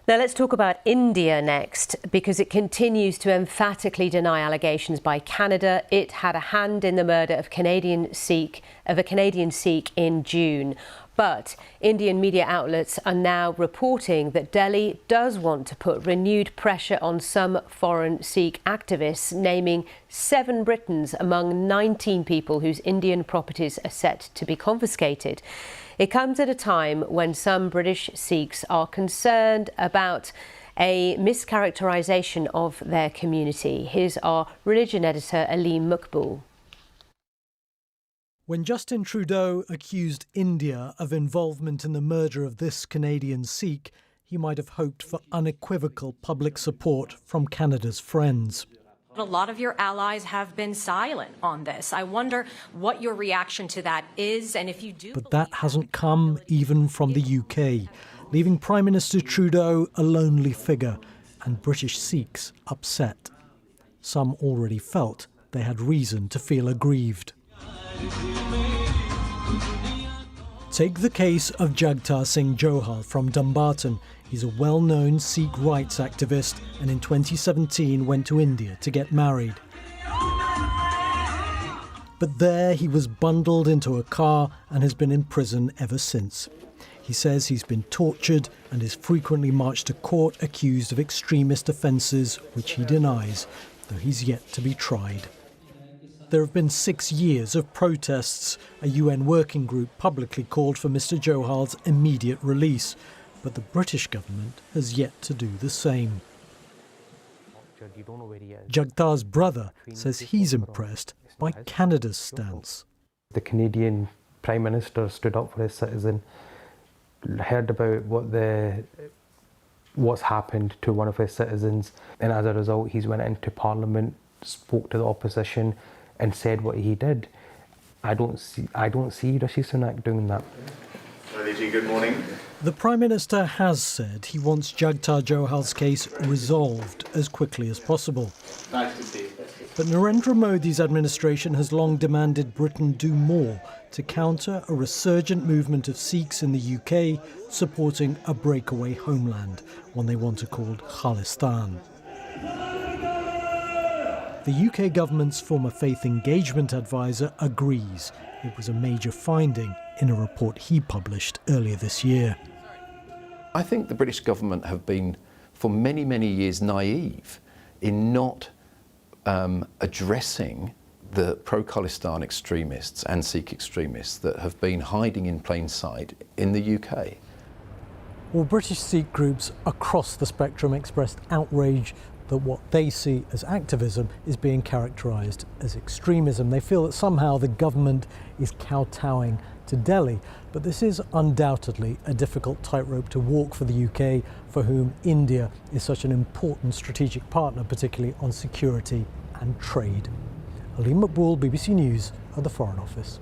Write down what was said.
Now let's talk about India next, because it continues to emphatically deny allegations by Canada it had a hand in the murder of a Canadian Sikh in June. But Indian media outlets are now reporting that Delhi does want to put renewed pressure on some foreign Sikh activists, naming 7 Britons among 19 people whose Indian properties are set to be confiscated. It comes at a time when some British Sikhs are concerned about a mischaracterisation of their community. Here's our religion editor, Aleem Maqbool. When Justin Trudeau accused India of involvement in the murder of this Canadian Sikh, he might have hoped for unequivocal public support from Canada's friends. A lot of your allies have been silent on this. I wonder what your reaction to that is, and if you do. But that hasn't come even from the UK, leaving Prime Minister Trudeau a lonely figure and British Sikhs upset. Some already felt they had reason to feel aggrieved. Take the case of Jagtar Singh Johal from Dumbarton. He's a well-known Sikh rights activist and in 2017 went to India to get married. But there he was bundled into a car and has been in prison ever since. He says he's been tortured and is frequently marched to court accused of extremist offences, which he denies, though he's yet to be tried. There have been 6 years of protests. A UN working group publicly called for Mr. Johal's immediate release, but the British government has yet to do the same. Jagtar's brother says he's impressed by Canada's stance. The Canadian Prime Minister stood up for his citizen, heard about what's happened to one of his citizens, and as a result he's went into Parliament, spoke to the opposition and said what he did. I don't see Rishi Sunak doing that. Good morning. The Prime Minister has said he wants Jagtar Johal's case resolved as quickly as possible. Nice to see you. But Narendra Modi's administration has long demanded Britain do more to counter a resurgent movement of Sikhs in the UK supporting a breakaway homeland, one they want to call Khalistan. The UK government's former faith engagement advisor agrees. It was a major finding in a report he published earlier this year. I think the British government have been, for many, many years, naive in not addressing the pro-Khalistan extremists and Sikh extremists that have been hiding in plain sight in the UK. Well, British Sikh groups across the spectrum expressed outrage that what they see as activism is being characterised as extremism. They feel that somehow the government is kowtowing to Delhi. But this is undoubtedly a difficult tightrope to walk for the UK, for whom India is such an important strategic partner, particularly on security and trade. Aleem Maqbool, BBC News at the Foreign Office.